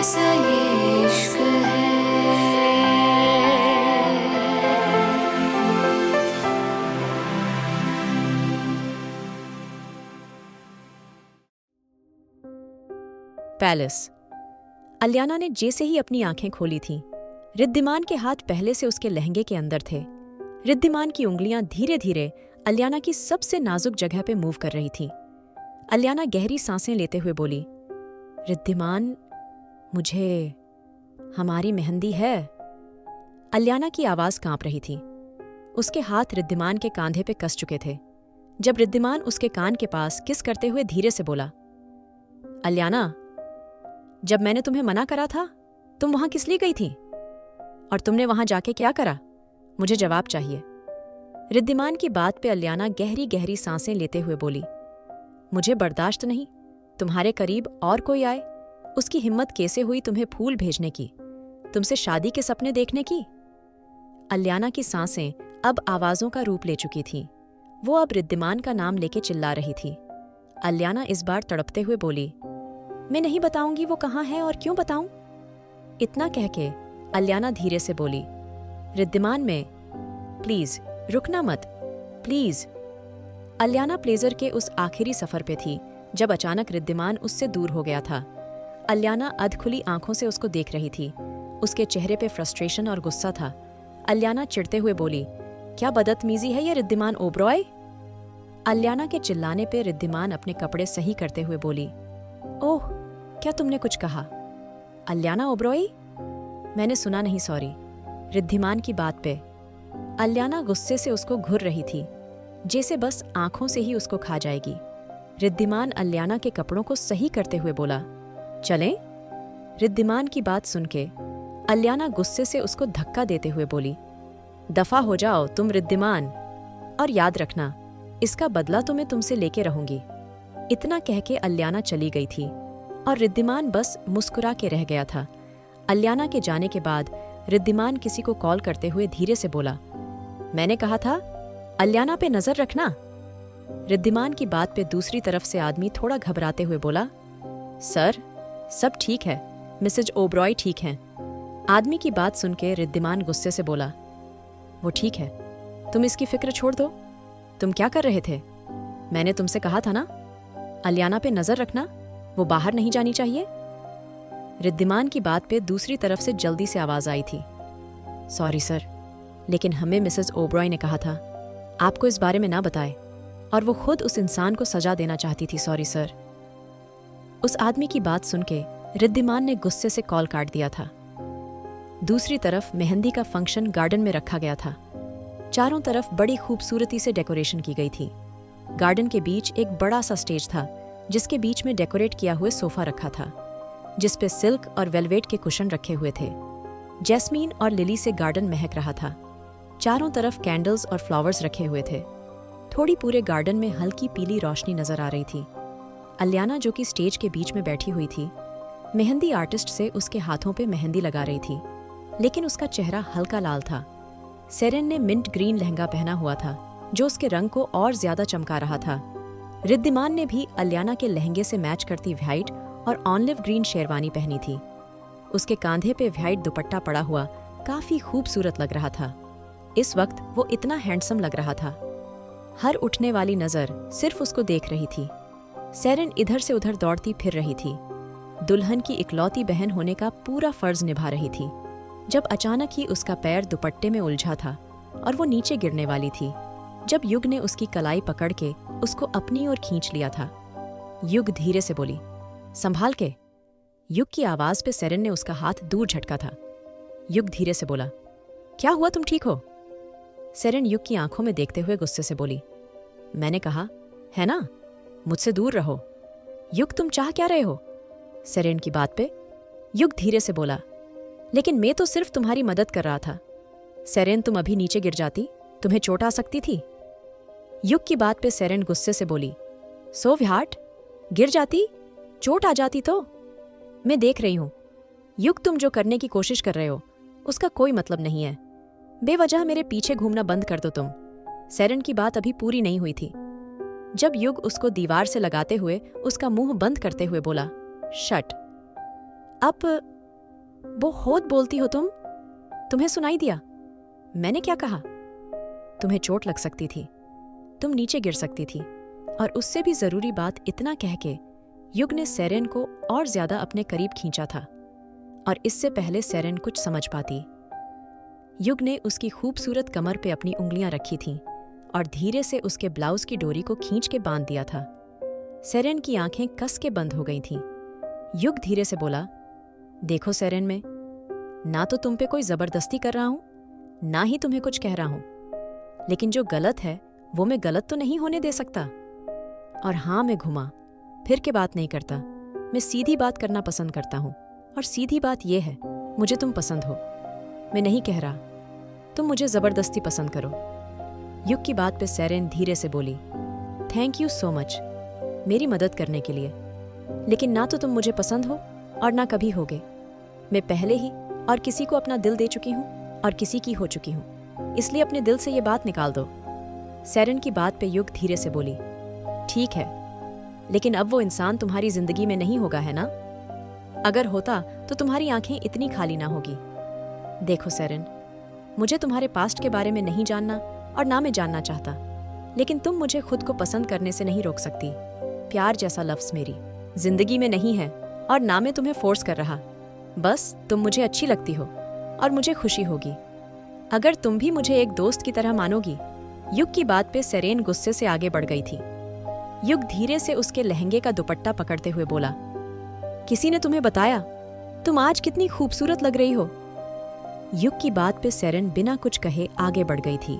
कैसा ये इश्क है। पैलेस। अलियाना ने जैसे ही अपनी आंखें खोली थीं, रिद्धिमान के हाथ पहले से उसके लहंगे के अंदर थे। रिद्धिमान की उंगलियां धीरे धीरे अलियाना की सबसे नाजुक जगह पे मूव कर रही थीं। अलियाना गहरी सांसें लेते हुए बोली, रिद्धिमान, मुझे हमारी मेहंदी है। अलियाना की आवाज कांप रही थी। उसके हाथ रिद्धिमान के कांधे पे कस चुके थे। जब रिद्धिमान उसके कान के पास किस करते हुए धीरे से बोला, अलियाना, जब मैंने तुम्हें मना करा था, तुम वहां किस लिए गई थी? और तुमने वहां जाके क्या करा? मुझे जवाब चाहिए। रिद्धिमान की बात पे अलियाना गहरी गहरी सांसें लेते हुए बोली, मुझे बर्दाश्त नहीं तुम्हारे करीब और कोई आए। उसकी हिम्मत कैसे हुई तुम्हें फूल भेजने की, तुमसे शादी के सपने देखने की? अलियाना की सांसें अब आवाजों का रूप ले चुकी थीं। वो अब रिद्धिमान का नाम लेके चिल्ला रही थी। अलियाना इस बार तड़पते हुए बोली, मैं नहीं बताऊंगी वो कहाँ है और क्यों बताऊं? इतना कह के अलियाना धीरे से बोली, रिद्धिमान, में प्लीज रुकना मत, प्लीज। अलियाना प्लेजर के उस आखिरी सफर पे थी जब अचानक रिद्धिमान उससे दूर हो गया था। अलियाना अधखुली आंखों से उसको देख रही थी। उसके चेहरे पे फ्रस्ट्रेशन और गुस्सा था। अलियाना चिढ़ते हुए बोली, क्या बदतमीजी है ये रिद्धिमान ओबरॉय? अलियाना के चिल्लाने पे रिद्धिमान अपने कपड़े सही करते हुए बोली, ओह, क्या तुमने कुछ कहा? अलियाना ओबरॉय? मैंने सुना नहीं, सॉरी। रिद्धिमान की बात पे अलियाना गुस्से से उसको घूर रही थी, जैसे बस आंखों से ही उसको खा जाएगी। रिद्धिमान अलियाना के कपड़ों को सही करते हुए बोला, चलें? रिद्धिमान की बात सुन के अलियाना गुस्से से उसको धक्का देते हुए बोली, दफा हो जाओ तुम रिद्धिमान, और याद रखना, इसका बदला तो मैं तुमसे लेके रहूंगी। इतना कह के अलियाना चली गई थी और रिद्धिमान बस मुस्कुरा के रह गया था। अलियाना के जाने के बाद रिद्धिमान किसी को कॉल करते हुए धीरे से बोला, मैंने कहा था अलियाना पे नजर रखना। रिद्धिमान की बात पे दूसरी तरफ से आदमी थोड़ा घबराते हुए बोला, सर, सब ठीक है, मिसेज ओबरॉय ठीक हैं। आदमी की बात सुन के रिद्धिमान गुस्से से बोला, वो ठीक है, तुम इसकी फिक्र छोड़ दो। तुम क्या कर रहे थे? मैंने तुमसे कहा था ना, अलियाना पे नजर रखना, वो बाहर नहीं जानी चाहिए। रिद्धिमान की बात पे दूसरी तरफ से जल्दी से आवाज आई थी, सॉरी सर, लेकिन हमें मिसेस ओबरॉय ने कहा था आपको इस बारे में ना बताए, और वो खुद उस इंसान को सजा देना चाहती थी, सॉरी सर। उस आदमी की बात सुन के रिद्धिमान ने गुस्से से कॉल काट दिया था। दूसरी तरफ मेहंदी का फंक्शन गार्डन में रखा गया था। चारों तरफ बड़ी खूबसूरती से डेकोरेशन की गई थी। गार्डन के बीच एक बड़ा सा स्टेज था, जिसके बीच में डेकोरेट किया हुआ सोफा रखा था, जिस पे सिल्क और वेलवेट के कुशन रखे हुए थे। जैस्मीन और लिली से गार्डन महक रहा था। चारों तरफ कैंडल्स और फ्लावर्स रखे हुए थे। थोड़ी पूरे गार्डन में हल्की पीली रोशनी नजर आ रही थी। अलियाना, जो कि स्टेज के बीच में बैठी हुई थी, मेहंदी आर्टिस्ट से उसके हाथों पे मेहंदी लगा रही थी, लेकिन उसका चेहरा हल्का लाल था। सेरेन ने मिंट ग्रीन लहंगा पहना हुआ था, जो उसके रंग को और ज्यादा चमका रहा था। रिद्धिमान ने भी अलियाना के लहंगे से मैच करती व्हाइट और ऑलिव ग्रीन शेरवानी पहनी थी। उसके कांधे पे व्हाइट दुपट्टा पड़ा हुआ काफी खूबसूरत लग रहा था। इस वक्त वो इतना हैंडसम लग रहा था। हर उठने वाली नजर सिर्फ उसको देख रही थी। सेरेन इधर से उधर दौड़ती फिर रही थी। दुल्हन की इकलौती बहन होने का पूरा फर्ज निभा रही थी, जब अचानक ही उसका पैर दुपट्टे में उलझा था और वो नीचे गिरने वाली थी, जब युग ने उसकी कलाई पकड़ के उसको अपनी ओर खींच लिया था। युग धीरे से बोली, संभाल के। युग की आवाज पे सेरेन ने उसका हाथ दूर झटका था। युग धीरे से बोला, क्या हुआ, तुम ठीक हो? सेरेन युग की आंखों में देखते हुए गुस्से से बोली, मैंने कहा है ना, मुझसे दूर रहो। युग, तुम चाह क्या रहे हो? सेरेन की बात पे युग धीरे से बोला, लेकिन मैं तो सिर्फ तुम्हारी मदद कर रहा था। सेरेन, तुम अभी नीचे गिर जाती, तुम्हें चोट आ सकती थी। युग की बात पे सेरेन गुस्से से बोली, सो व्हाट, गिर जाती, चोट आ जाती तो? मैं देख रही हूं, युग, तुम जो करने की कोशिश कर रहे हो उसका कोई मतलब नहीं है। बेवजह मेरे पीछे घूमना बंद कर दो तुम। सेरेन की बात अभी पूरी नहीं हुई थी जब युग उसको दीवार से लगाते हुए उसका मुंह बंद करते हुए बोला, शट। अब बहुत बोलती हो तुम। तुम्हें सुनाई दिया? मैंने क्या कहा? तुम्हें चोट लग सकती थी, तुम नीचे गिर सकती थी। और उससे भी जरूरी बात इतना कह के युग ने सेरेन को और ज्यादा अपने करीब खींचा था। और इससे पहले सेरेन कुछ समझ पाती, युग ने उसकी खूबसूरत कमर पे अपनी उंगलियां रखी थीं और धीरे से उसके ब्लाउज की डोरी को खींच के बांध दिया था। सेरेन की आंखें कस के बंद हो गई थीं। युग धीरे से बोला, देखो सेरेन, में ना तो तुम पे कोई जबरदस्ती कर रहा हूं, ना ही तुम्हें कुछ कह रहा हूं, लेकिन जो गलत है वो मैं गलत तो नहीं होने दे सकता। और हाँ, मैं घुमा फिर के बात नहीं करता। मैं सीधी बात करना पसंद करता हूं, और सीधी बात यह है, मुझे तुम पसंद हो। मैं नहीं कह रहा तुम मुझे जबरदस्ती पसंद करो। युग की बात पे सेरेन धीरे से बोली, थैंक यू सो मच मेरी मदद करने के लिए, लेकिन ना तो तुम मुझे पसंद हो और ना कभी होगे। मैं पहले ही और किसी को अपना दिल दे चुकी हूँ और किसी की हो चुकी हूँ, इसलिए अपने दिल से ये बात निकाल दो। सेरेन की बात पे युग धीरे से बोली, ठीक है, लेकिन अब वो इंसान तुम्हारी जिंदगी में नहीं होगा, है ना? अगर होता तो तुम्हारी आंखें इतनी खाली ना होगी। देखो सेरेन, मुझे तुम्हारे पास्ट के बारे में नहीं जानना और ना मैं जानना चाहता, लेकिन तुम मुझे खुद को पसंद करने से नहीं रोक सकती। प्यार जैसा लफ्ज मेरी जिंदगी में नहीं है और ना मैं तुम्हें फोर्स कर रहा। बस तुम मुझे अच्छी लगती हो और मुझे खुशी होगी अगर तुम भी मुझे एक दोस्त की तरह मानोगी। युग की बात पे सेरेन गुस्से से आगे बढ़ गई थी। युग धीरे से उसके लहंगे का दुपट्टा पकड़ते हुए बोला, किसी ने तुम्हें बताया तुम आज कितनी खूबसूरत लग रही हो? युग की बात पे सेरेन बिना कुछ कहे आगे बढ़ गई थी।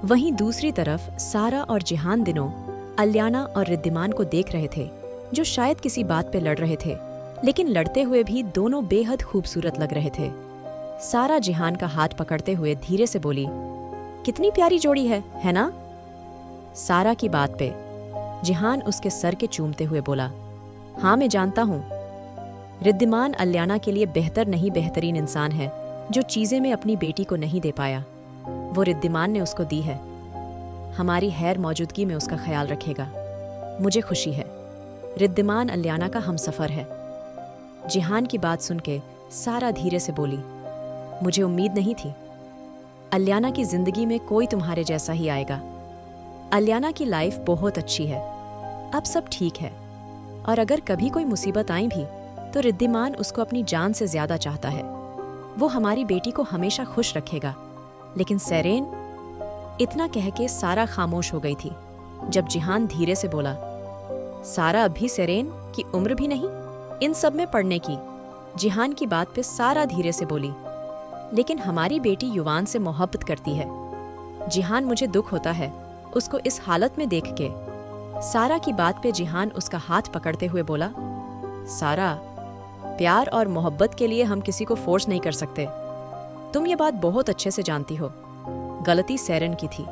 वहीं दूसरी तरफ सारा और जिहान दिनों अलियाना और रिद्धिमान को देख रहे थे, जो शायद किसी बात पे लड़ रहे थे, लेकिन लड़ते हुए भी दोनों बेहद खूबसूरत लग रहे थे। सारा जिहान का हाथ पकड़ते हुए धीरे से बोली, कितनी प्यारी जोड़ी है ना? सारा की बात पे जिहान उसके सर के चूमते हुए बोला, हाँ मैं जानता हूँ। रिद्धिमान अलियाना के लिए बेहतर नहीं बेहतरीन इंसान है, जो चीजें में अपनी बेटी को नहीं दे पाया, वो रिद्धिमान ने उसको दी है। हमारी खैर मौजूदगी में उसका ख्याल रखेगा। मुझे खुशी है, रिद्धिमान अलियाना का हमसफर है। जिहान की बात सुन के सारा धीरे से बोली, मुझे उम्मीद नहीं थी। अलियाना की जिंदगी में कोई तुम्हारे जैसा ही आएगा। अलियाना की लाइफ बहुत अच्छी है, अब सब ठीक है, और अगर कभी कोई मुसीबत आई भी तो रिद्धिमान उसको अपनी जान से ज्यादा चाहता है। वो हमारी बेटी को हमेशा खुश रखेगा। लेकिन सेरेन, इतना कह के सारा खामोश हो गई थी जब जिहान धीरे से बोला, सारा अभी सेरेन की उम्र भी नहीं इन सब में पढ़ने की। जिहान की बात पे सारा धीरे से बोली, लेकिन हमारी बेटी युवान से मोहब्बत करती है। जिहान, मुझे दुख होता है उसको इस हालत में देख के। सारा की बात पे जिहान उसका हाथ पकड़ते हुए बोला, सारा, प्यार और मोहब्बत के लिए हम किसी को फोर्स नहीं कर सकते। तुम ये बात बहुत अच्छे से जानती हो। गलती सेरेन की थी,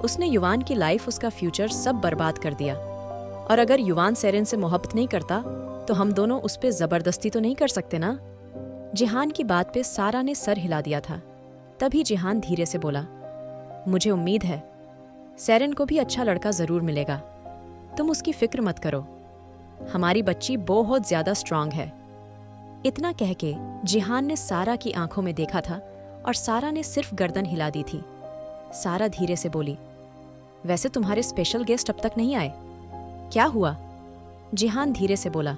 उसने युवान की लाइफ, उसका फ्यूचर सब बर्बाद कर दिया। और अगर युवान सेरेन से मोहब्बत नहीं करता तो हम दोनों उस पे जबरदस्ती तो नहीं कर सकते ना? जिहान की बात पे सारा ने सर हिला दिया था। तभी जिहान धीरे से बोला, मुझे उम्मीद है सेरेन को भी अच्छा लड़का जरूर मिलेगा। तुम उसकी फिक्र मत करो, हमारी बच्ची बहुत ज्यादा स्ट्रांग है। इतना कह के जिहान ने सारा की आंखों में देखा था और सारा ने सिर्फ गर्दन हिला दी थी। सारा धीरे से बोली, वैसे तुम्हारे स्पेशल गेस्ट अब तक नहीं आए, क्या हुआ? जिहान धीरे से बोला,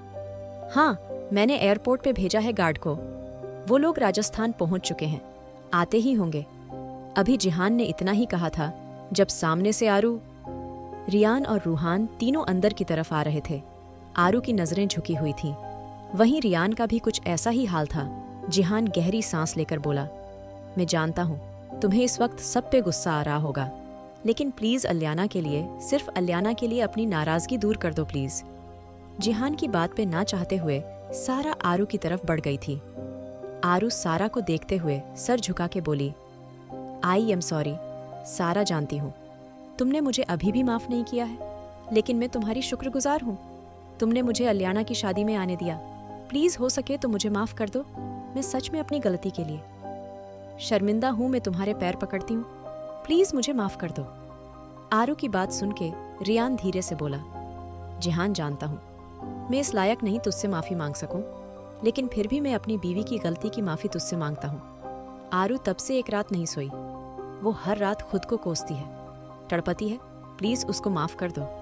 हाँ, मैंने एयरपोर्ट पे भेजा है गार्ड को। वो लोग राजस्थान पहुंच चुके हैं, आते ही होंगे। अभी जिहान ने इतना ही कहा था जब सामने से आरू, रियान और रूहान तीनों अंदर की तरफ आ रहे थे। आरू की नजरें झुकी हुई थीं। वहीं रियान का भी कुछ ऐसा ही हाल था। जिहान गहरी सांस लेकर बोला, मैं जानता हूँ तुम्हें इस वक्त सब पे गुस्सा आ रहा होगा, लेकिन प्लीज अलियाना के लिए, सिर्फ अलियाना के लिए अपनी नाराजगी दूर कर दो प्लीज। जिहान की बात पे ना चाहते हुए सारा आरू की तरफ बढ़ गई थी। आरू सारा को देखते हुए सर झुका के बोली, आई एम सॉरी सारा, जानती हूँ तुमने मुझे अभी भी माफ नहीं किया है, लेकिन मैं तुम्हारी शुक्रगुजार हूँ। तुमने मुझे अलियाना की शादी में आने दिया। प्लीज हो सके तो मुझे माफ कर दो, मैं सच में अपनी गलती के लिए शर्मिंदा हूँ। मैं तुम्हारे पैर पकड़ती हूँ, प्लीज मुझे माफ कर दो। आरू की बात सुन के रियान धीरे से बोला, जिहान, जानता हूँ मैं इस लायक नहीं तुझसे माफी मांग सकूं, लेकिन फिर भी मैं अपनी बीवी की गलती की माफ़ी तुझसे मांगता हूँ। आरू तब से एक रात नहीं सोई। वो हर रात खुद को कोसती है, तड़पती है। प्लीज़ उसको माफ़ कर दो।